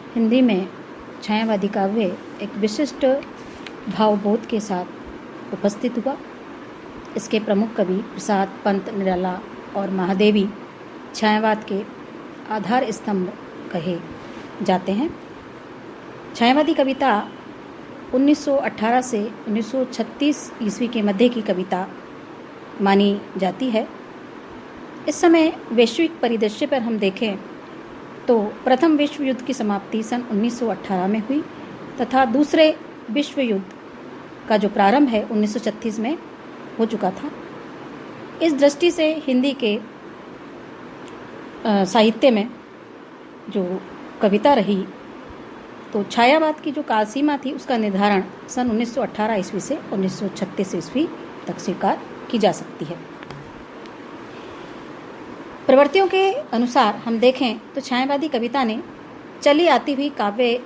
हिंदी में छायावादी काव्य एक विशिष्ट भावबोध के साथ उपस्थित हुआ। इसके प्रमुख कवि प्रसाद, पंत, निराला और महादेवी छायावाद के आधार स्तंभ कहे जाते हैं। छायावादी कविता 1918 से 1936 ईस्वी के मध्य की कविता मानी जाती है। इस समय वैश्विक परिदृश्य पर हम देखें तो प्रथम विश्व युद्ध की समाप्ति सन 1918 में हुई तथा दूसरे विश्व युद्ध का जो प्रारंभ है 1936 में हो चुका था। इस दृष्टि से हिंदी के साहित्य में जो कविता रही तो छायावाद की जो काल सीमा थी उसका निर्धारण सन 1918 ईस्वी से 1936 ईस्वी तक स्वीकार की जा सकती है। प्रवृत्तियों के अनुसार हम देखें तो छायावादी कविता ने चली आती हुई काव्य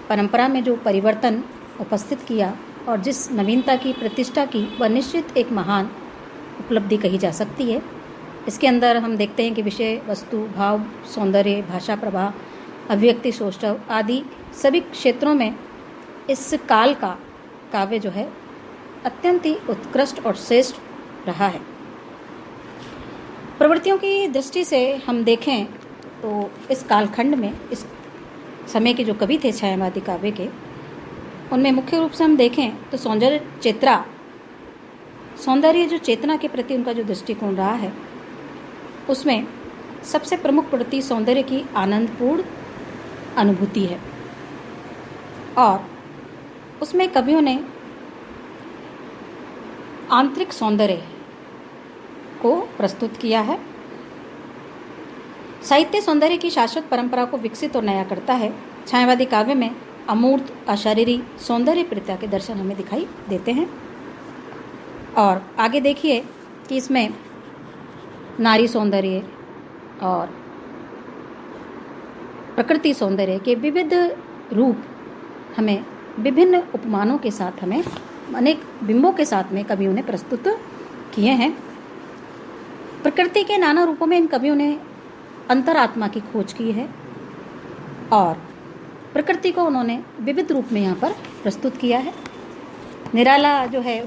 परंपरा में जो परिवर्तन उपस्थित किया और जिस नवीनता की प्रतिष्ठा की वह निश्चित एक महान उपलब्धि कही जा सकती है। इसके अंदर हम देखते हैं कि विषय, वस्तु, भाव, सौंदर्य, भाषा प्रवाह, अभिव्यक्ति, सौष्ठव आदि सभी क्षेत्रों में इस काल का काव्य जो है अत्यंत ही उत्कृष्ट और श्रेष्ठ रहा है। प्रवृत्तियों की दृष्टि से हम देखें तो इस कालखंड में इस समय के जो कवि थे छायावादी काव्य के, उनमें मुख्य रूप से हम देखें तो सौंदर्य जो चेतना के प्रति उनका जो दृष्टिकोण रहा है उसमें सबसे प्रमुख प्रवृत्ति सौंदर्य की आनंदपूर्ण अनुभूति है और उसमें कवियों ने आंतरिक सौंदर्य को प्रस्तुत किया है। साहित्य सौंदर्य की शाश्वत परंपरा को विकसित और नया करता है। छायावादी काव्य में अमूर्त, अशारीरी सौंदर्य प्रत्या के दर्शन हमें दिखाई देते हैं। और आगे देखिए कि इसमें नारी सौंदर्य और प्रकृति सौंदर्य के विविध रूप हमें विभिन्न उपमानों के साथ, हमें अनेक बिंबों के साथ में कवियों ने प्रस्तुत किए हैं। प्रकृति के नाना रूपों में इन कवियों ने अंतरात्मा की खोज की है और प्रकृति को उन्होंने विविध रूप में यहाँ पर प्रस्तुत किया है। निराला जो है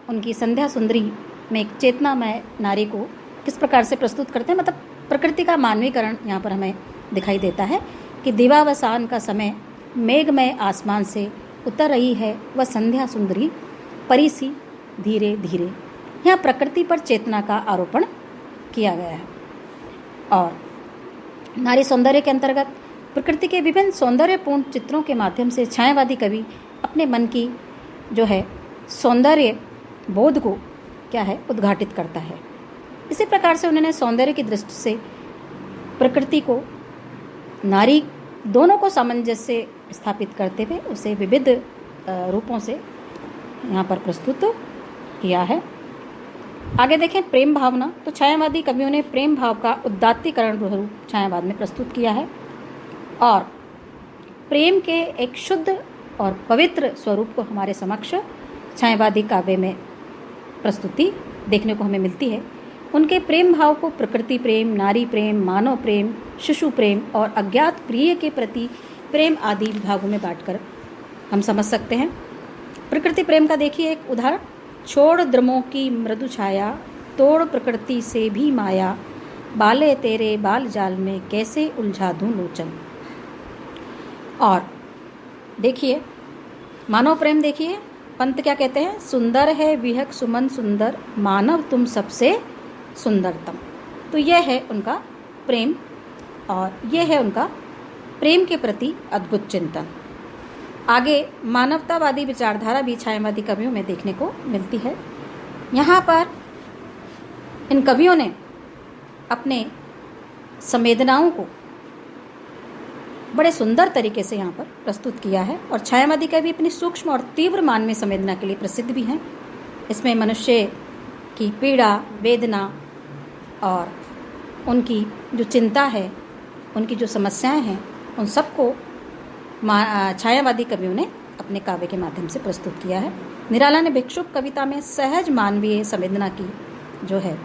उनकी संध्या सुंदरी में एक चेतनामय नारी को किस प्रकार से प्रस्तुत करते हैं, मतलब प्रकृति का मानवीकरण यहाँ पर हमें दिखाई देता है कि दिवावसान का समय मेघमय आसमान से उतर रही है वह संध्या सुंदरी परी सी धीरे धीरे। यहाँ प्रकृति पर चेतना का आरोपण किया गया है। और नारी सौंदर्य के अंतर्गत प्रकृति के विभिन्न सौंदर्यपूर्ण चित्रों के माध्यम से छायावादी कवि अपने मन की जो है सौंदर्य बोध को क्या है उद्घाटित करता है। इसी प्रकार से उन्होंने सौंदर्य की दृष्टि से प्रकृति को, नारी दोनों को सामंजस्य स्थापित करते हुए उसे विविध रूपों से यहाँ पर प्रस्तुत किया है। आगे देखें प्रेम भावना, तो छायावादी कवियों ने प्रेम भाव का उदात्तीकरण रूप छायावाद में प्रस्तुत किया है और प्रेम के एक शुद्ध और पवित्र स्वरूप को हमारे समक्ष छायावादी काव्य में प्रस्तुति देखने को हमें मिलती है। उनके प्रेम भाव को प्रकृति प्रेम, नारी प्रेम, मानव प्रेम, शिशु प्रेम और अज्ञात प्रिय के प्रति प्रेम आदि विभागों में बांटकर हम समझ सकते हैं। प्रकृति प्रेम का देखिए एक उदाहरण, छोड़ द्रमों की मृदु छाया, तोड़ प्रकृति से भी माया, बाले तेरे बाल जाल में कैसे उलझा दूं लोचन। और देखिए मानव प्रेम, देखिए पंत क्या कहते हैं, सुंदर है विहक सुमन सुंदर, मानव तुम सबसे सुंदरतम। तो यह है उनका प्रेम और यह है उनका प्रेम के प्रति अद्भुत चिंतन। आगे मानवतावादी विचारधारा भी छायावादी कवियों में देखने को मिलती है। यहाँ पर इन कवियों ने अपने संवेदनाओं को बड़े सुंदर तरीके से यहाँ पर प्रस्तुत किया है और छायावादी कवि अपनी सूक्ष्म और तीव्र मानवीय संवेदना के लिए प्रसिद्ध भी हैं। इसमें मनुष्य की पीड़ा, वेदना और उनकी जो चिंता है, उनकी जो समस्याएं हैं, उन सबको छायावादी कवियों ने अपने काव्य के माध्यम से प्रस्तुत किया है। निराला ने भिक्षुक कविता में सहज मानवीय संवेदना की जो है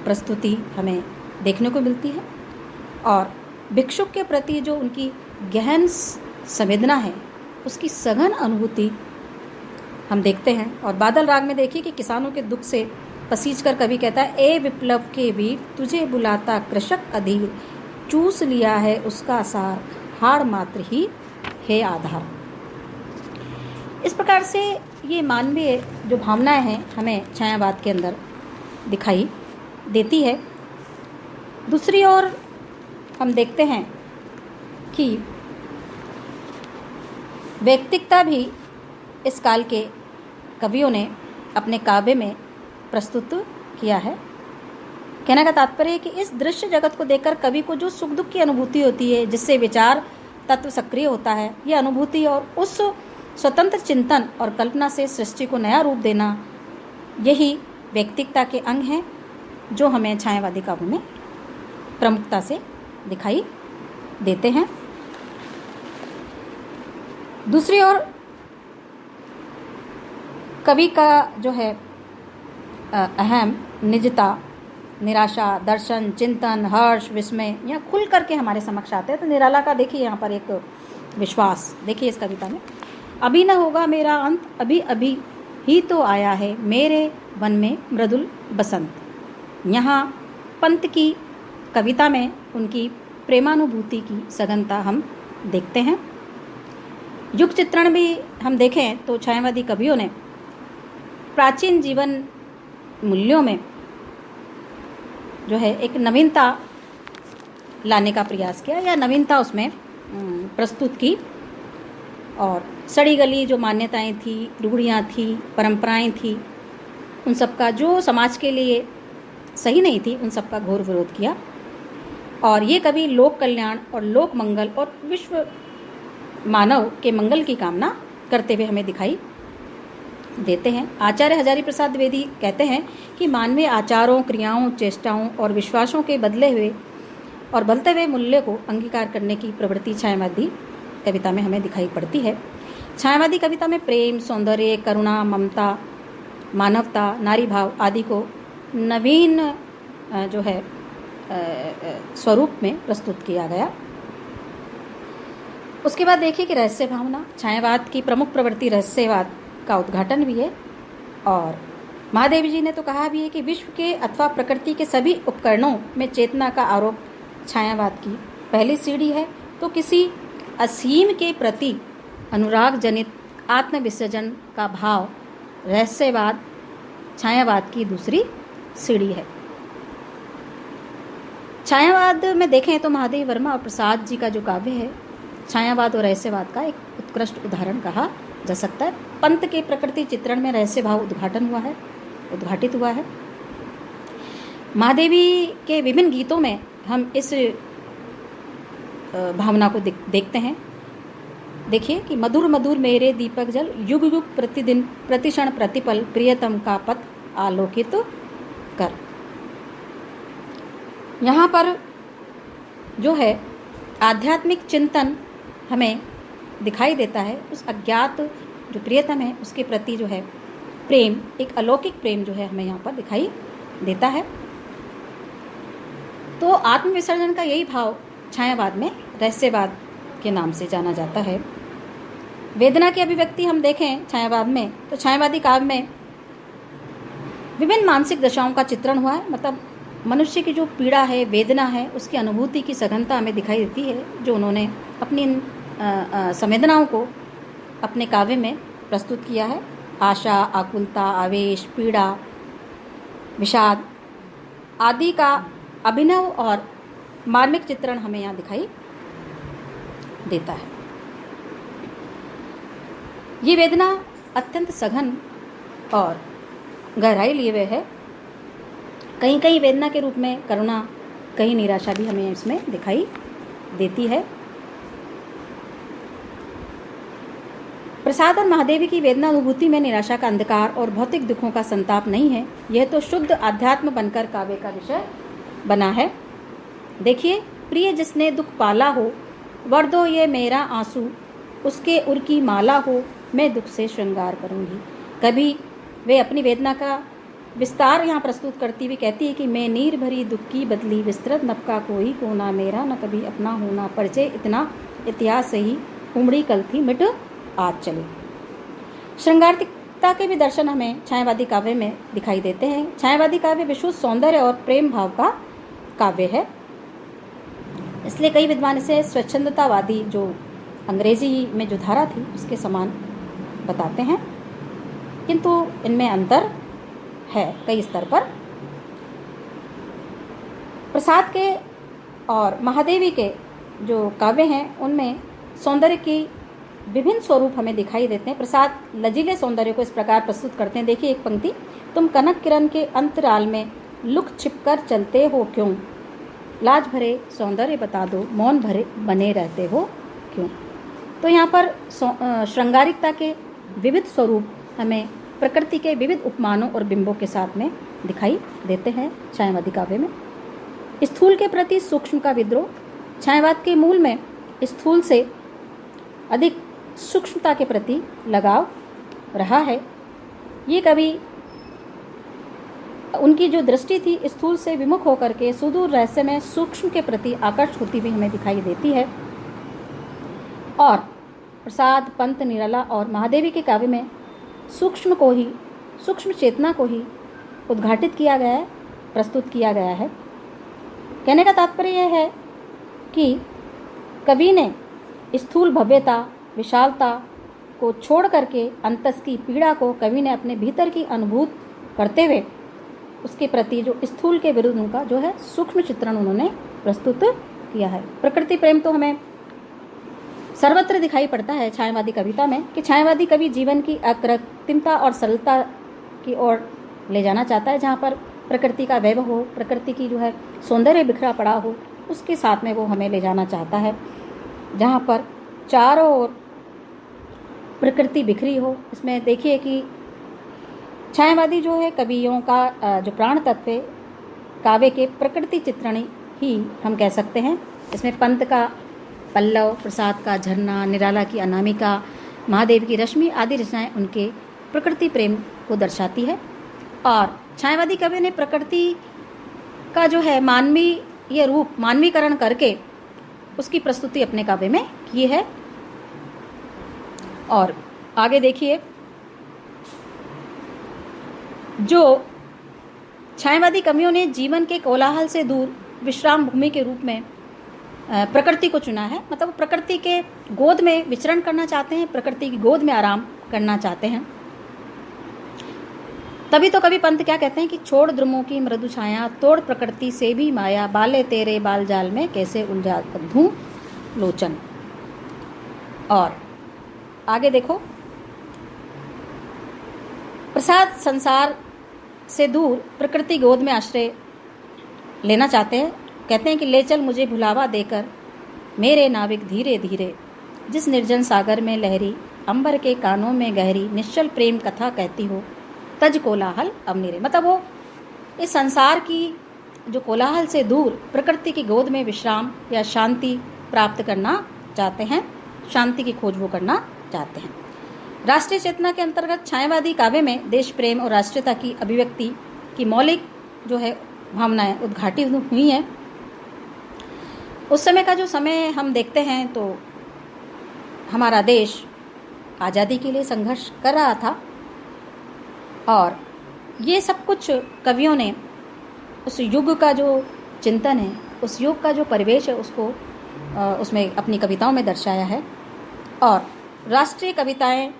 प्रस्तुति हमें देखने को मिलती है और भिक्षुक के प्रति जो उनकी गहन संवेदना है, उसकी सघन अनुभूति हम देखते हैं। और बादल राग में देखिए कि किसानों के दुख से पसीज कर कवि कहता है, ए विप्लव के वीर तुझे बुलाता कृषक अधीर, चूस लिया है उसका सार, हाड़ मात्र ही है आधार। इस प्रकार से ये मानवीय जो भावनाएं हैं हमें छायावाद के अंदर दिखाई देती है। दूसरी ओर हम देखते हैं कि व्यक्तिकता भी इस काल के कवियों ने अपने काव्य में प्रस्तुत किया है। कहने का तात्पर्य है कि इस दृश्य जगत को देखकर कवि को जो सुख दुख की अनुभूति होती है, जिससे विचार तत्व सक्रिय होता है, ये अनुभूति और उस स्वतंत्र चिंतन और कल्पना से सृष्टि को नया रूप देना, यही व्यक्तिकता के अंग हैं जो हमें छायावादी काव्य में प्रमुखता से दिखाई देते हैं। दूसरी ओर कवि का जो है अहम निजता, निराशा, दर्शन, चिंतन, हर्ष, विस्मय यहाँ खुल करके हमारे समक्ष आते हैं। तो निराला का देखिए यहाँ पर एक विश्वास देखिए इस कविता में, अभी न होगा मेरा अंत, अभी अभी ही तो आया है मेरे वन में मृदुल बसंत। यहाँ पंत की कविता में उनकी प्रेमानुभूति की सघनता हम देखते हैं। युग चित्रण भी हम देखें तो छायावादी कवियों ने प्राचीन जीवन मूल्यों में जो है एक नवीनता लाने का प्रयास किया या नवीनता उसमें प्रस्तुत की। और सड़ी गली जो मान्यताएं थी, रूढ़ियाँ थी, परंपराएं थी, उन सब का जो समाज के लिए सही नहीं थी, उन सब का घोर विरोध किया। और ये कवि लोक कल्याण और लोक मंगल और विश्व मानव के मंगल की कामना करते हुए हमें दिखाई देते हैं। आचार्य हजारी प्रसाद द्विवेदी कहते हैं कि मानवीय आचारों, क्रियाओं, चेष्टाओं और विश्वासों के बदले हुए और बदलते हुए मूल्य को अंगीकार करने की प्रवृत्ति छायावादी कविता में हमें दिखाई पड़ती है। छायावादी कविता में प्रेम, सौंदर्य, करुणा, ममता, मानवता, नारी भाव आदि को नवीन जो है स्वरूप में प्रस्तुत किया गया। उसके बाद देखिए कि रहस्य भावना, छायावाद की प्रमुख प्रवृत्ति रहस्यवाद का उद्घाटन भी है। और महादेवी जी ने तो कहा भी है कि विश्व के अथवा प्रकृति के सभी उपकरणों में चेतना का आरोप छायावाद की पहली सीढ़ी है, तो किसी असीम के प्रति अनुराग जनित आत्मविसर्जन का भाव रहस्यवाद छायावाद की दूसरी सीढ़ी है। छायावाद में देखें तो महादेव वर्मा और प्रसाद जी का जो काव्य है छायावाद और रहस्यवाद का एक उत्कृष्ट उदाहरण कहा जा सकता है। पंत के प्रकृति चित्रण में रहस्य भाव उद्घाटित हुआ है। महादेवी के विभिन्न गीतों में हम इस भावना को देखते हैं। देखिए कि मधुर मधुर मेरे दीपक जल, युग युग प्रतिदिन प्रतिक्षण प्रतिपल, प्रियतम का पथ आलोकित कर। यहाँ पर जो है आध्यात्मिक चिंतन हमें दिखाई देता है। उस अज्ञात जो प्रियतम है उसके प्रति जो है प्रेम, एक अलौकिक प्रेम जो है हमें यहाँ पर दिखाई देता है। तो आत्मविसर्जन का यही भाव छायावाद में रहस्यवाद के नाम से जाना जाता है। वेदना की अभिव्यक्ति हम देखें छायावाद में तो छायावादी काव्य में विभिन्न मानसिक दशाओं का चित्रण हुआ है। मतलब मनुष्य की जो पीड़ा है, वेदना है, उसकी अनुभूति की सघनता हमें दिखाई देती है, जो उन्होंने अपनी संवेदनाओं को अपने काव्य में प्रस्तुत किया है। आशा, आकुलता, आवेश, पीड़ा, विषाद आदि का अभिनव और मार्मिक चित्रण हमें यहाँ दिखाई देता है। ये वेदना अत्यंत सघन और गहराई लिए हुए है। कहीं कहीं वेदना के रूप में करुणा, कहीं निराशा भी हमें इसमें दिखाई देती है। प्रसाद और महादेवी की वेदना अनुभूति में निराशा का अंधकार और भौतिक दुखों का संताप नहीं है, यह तो शुद्ध आध्यात्म बनकर काव्य का विषय बना है। देखिए, प्रिय जिसने दुख पाला हो, वर दो ये मेरा आंसू, उसके उर की माला हो, मैं दुख से श्रृंगार करूंगी। कभी वे अपनी वेदना का विस्तार यहाँ प्रस्तुत करती हुई कहती है कि मैं नीर भरी दुख की बदली, विस्तृत नभ का कोई कोना मेरा, न कभी अपना होना परिचय इतना इतिहास से ही उमड़ी कल थी मिट आज चली। श्रृंगारिकता के भी दर्शन हमें छायावादी काव्य में दिखाई देते हैं। छायावादी काव्य विशुद्ध सौंदर्य और प्रेम भाव का काव्य है, इसलिए कई विद्वान इसे स्वच्छंदतावादी जो अंग्रेजी में जो धारा थी उसके समान बताते हैं, किंतु इनमें अंतर है कई स्तर पर। प्रसाद के और महादेवी के जो काव्य हैं उनमें सौंदर्य की विभिन्न स्वरूप हमें दिखाई देते हैं। प्रसाद लचीले सौंदर्य को इस प्रकार प्रस्तुत करते हैं। देखिए एक पंक्ति, तुम कनक किरण के अंतराल में लुक छिपकर चलते हो क्यों, लाज भरे सौंदर्य बता दो, मौन भरे बने रहते हो क्यों। तो यहाँ पर श्रृंगारिकता के विविध स्वरूप हमें प्रकृति के विविध उपमानों और बिंबों के साथ में दिखाई देते हैं छायावादी काव्य में। स्थूल के प्रति सूक्ष्म का विद्रोह, छायावाद के मूल में स्थूल से अधिक सूक्ष्मता के प्रति लगाव रहा है। ये कवि उनकी जो दृष्टि थी स्थूल से विमुख होकर के सुदूर रहस्य में सूक्ष्म के प्रति आकर्षित होती हुई हमें दिखाई देती है। और प्रसाद, पंत, निराला और महादेवी के काव्य में सूक्ष्म को ही, सूक्ष्म चेतना को ही उद्घाटित किया गया है, प्रस्तुत किया गया है। कहने का तात्पर्य यह है कि कवि ने स्थूल भव्यता, विशालता को छोड़ करके अंतस की पीड़ा को कवि ने अपने भीतर की अनुभूत करते हुए उसके प्रति जो स्थूल के विरुद्ध उनका जो है सूक्ष्म चित्रण उन्होंने प्रस्तुत किया है। प्रकृति प्रेम तो हमें सर्वत्र दिखाई पड़ता है छायावादी कविता में कि छायावादी कवि जीवन की अकृत्रिमता और सरलता की ओर ले जाना चाहता है। जहाँ पर प्रकृति का वैभव हो, प्रकृति की जो है सौंदर्य बिखरा पड़ा हो, उसके साथ में वो हमें ले जाना चाहता है। जहाँ पर चारों ओर प्रकृति बिखरी हो। इसमें देखिए कि छायावादी जो है कवियों का जो प्राण तत्व है काव्य के प्रकृति चित्रण ही हम कह सकते हैं। इसमें पंत का पल्लव, प्रसाद का झरना, निराला की अनामिका, महादेव की रश्मि आदि रचनाएं उनके प्रकृति प्रेम को दर्शाती है। और छायावादी कवि ने प्रकृति का जो है मानवीय रूप, मानवीकरण करके उसकी प्रस्तुति अपने काव्य में की है। और आगे देखिए, जो छायावादी कवियों ने जीवन के कोलाहल से दूर विश्राम भूमि के रूप में प्रकृति को चुना है, मतलब प्रकृति के गोद में विचरण करना चाहते हैं, प्रकृति की गोद में आराम करना चाहते हैं। तभी तो कवि पंत क्या कहते हैं कि छोड़ द्रुमों की मृदु छाया, तोड़ प्रकृति से भी माया, बाले तेरे बाल जाल में कैसे उलझा धूं लोचन। और आगे देखो, प्रसाद संसार से दूर प्रकृति गोद में आश्रय लेना चाहते हैं। कहते हैं कि ले चल मुझे भुलावा देकर मेरे नाविक धीरे धीरे, जिस निर्जन सागर में लहरी, अंबर के कानों में गहरी, निश्चल प्रेम कथा कहती हो, तज कोलाहल अवनीरे। मतलब वो इस संसार की जो कोलाहल से दूर प्रकृति की गोद में विश्राम या शांति प्राप्त करना चाहते हैं, शांति की खोज वो करना चाहते हैं। राष्ट्रीय चेतना के अंतर्गत छायावादी काव्य में देश प्रेम और राष्ट्रीयता की अभिव्यक्ति की मौलिक जो है भावनाएं उद्घाटित हुई हैं। उस समय का जो समय हम देखते हैं तो हमारा देश आज़ादी के लिए संघर्ष कर रहा था, और ये सब कुछ कवियों ने उस युग का जो चिंतन है, उस युग का जो परिवेश है, उसको उसमें अपनी कविताओं में दर्शाया है। और राष्ट्रीय कविताएं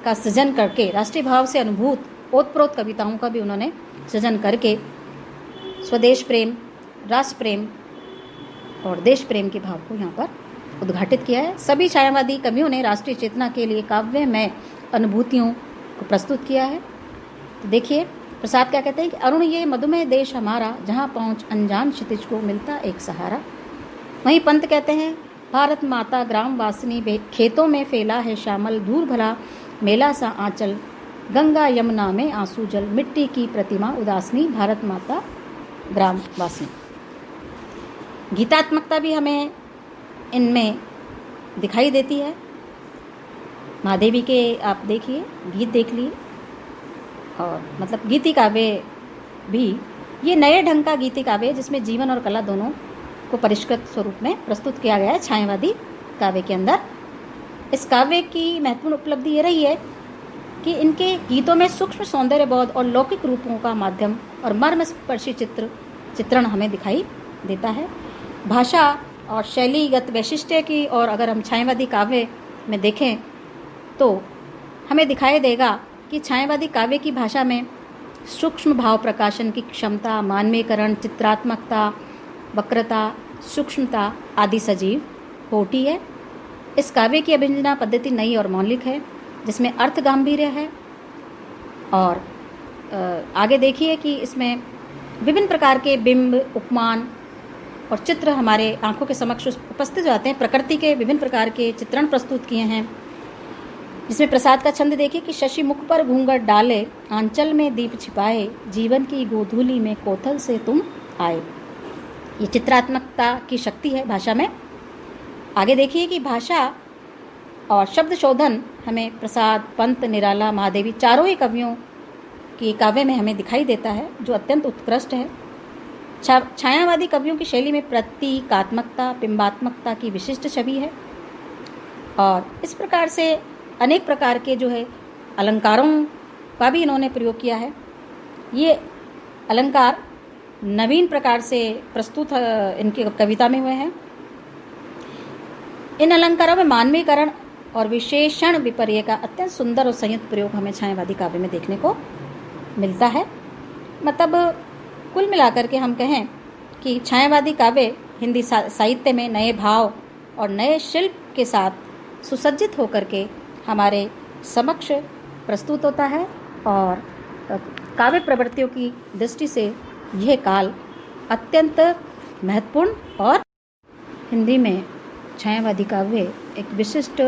का सृजन करके, राष्ट्रीय भाव से अनुभूत ओतप्रोत कविताओं का भी उन्होंने सृजन करके स्वदेश प्रेम, राष्ट्र प्रेम और देश प्रेम के भाव को यहाँ पर उद्घाटित किया है। सभी छायावादी कवियों ने राष्ट्रीय चेतना के लिए काव्य में अनुभूतियों को प्रस्तुत किया है। तो देखिए प्रसाद क्या कहते हैं कि अरुण ये मधुमेह देश हमारा, जहाँ पहुँच अनजान क्षितिज को मिलता एक सहारा। वहीं पंत कहते हैं भारत माता ग्राम वासिनी, खेतों में फैला है श्यामल, दूर भला मेला सा आंचल, गंगा यमुना में आंसू जल, मिट्टी की प्रतिमा उदासनी, भारत माता ग्राम वासिनी। गीतात्मकता भी हमें इनमें दिखाई देती है। महादेवी के आप देखिए, गीत देख लिए, और मतलब गीति काव्य भी ये नए ढंग का गीति काव्य जिसमें जीवन और कला दोनों को परिष्कृत स्वरूप में प्रस्तुत किया गया है छायावादी काव्य के अंदर। इस काव्य की महत्वपूर्ण उपलब्धि ये रही है कि इनके गीतों में सूक्ष्म सौंदर्य बोध और लौकिक रूपों का माध्यम और मर्मस्पर्शी चित्रण हमें दिखाई देता है। भाषा और शैलीगत वैशिष्ट्य की, और अगर हम छायावादी काव्य में देखें तो हमें दिखाई देगा कि छायावादी काव्य की भाषा में सूक्ष्म भाव प्रकाशन की क्षमता, मानवीकरण, चित्रात्मकता, वक्रता, सूक्ष्मता आदि सजीव होती है। इस काव्य की अभिव्यंजना पद्धति नई और मौलिक है, जिसमें अर्थ गांभीर्य है। और आगे देखिए कि इसमें विभिन्न प्रकार के बिंब, उपमान और चित्र हमारे आंखों के समक्ष उपस्थित जाते हैं। प्रकृति के विभिन्न प्रकार के चित्रण प्रस्तुत किए हैं, जिसमें प्रसाद का छंद देखिए कि शशि मुख पर घूंघट डाले, आंचल में दीप छिपाए, जीवन की गोधूली में कोथल से तुम आए। ये चित्रात्मकता की शक्ति है भाषा में। आगे देखिए कि भाषा और शब्द शोधन हमें प्रसाद, पंत, निराला, महादेवी चारों ही कवियों की काव्य में हमें दिखाई देता है, जो अत्यंत उत्कृष्ट है। छायावादी कवियों की शैली में प्रतीकात्मकता, बिंबात्मकता की विशिष्ट छवि है। और इस प्रकार से अनेक प्रकार के जो है अलंकारों का भी इन्होंने प्रयोग किया है। ये अलंकार नवीन प्रकार से प्रस्तुत इनकी कविता में हुए हैं। इन अलंकारों में मानवीकरण और विशेषण विपर्य का अत्यंत सुंदर और संयुक्त प्रयोग हमें छायावादी काव्य में देखने को मिलता है। मतलब कुल मिलाकर के हम कहें कि छायावादी काव्य हिंदी साहित्य में नए भाव और नए शिल्प के साथ सुसज्जित होकर के हमारे समक्ष प्रस्तुत होता है। और काव्य प्रवृत्तियों की दृष्टि से यह काल अत्यंत महत्वपूर्ण, और हिंदी में छायावादी काव्य एक विशिष्ट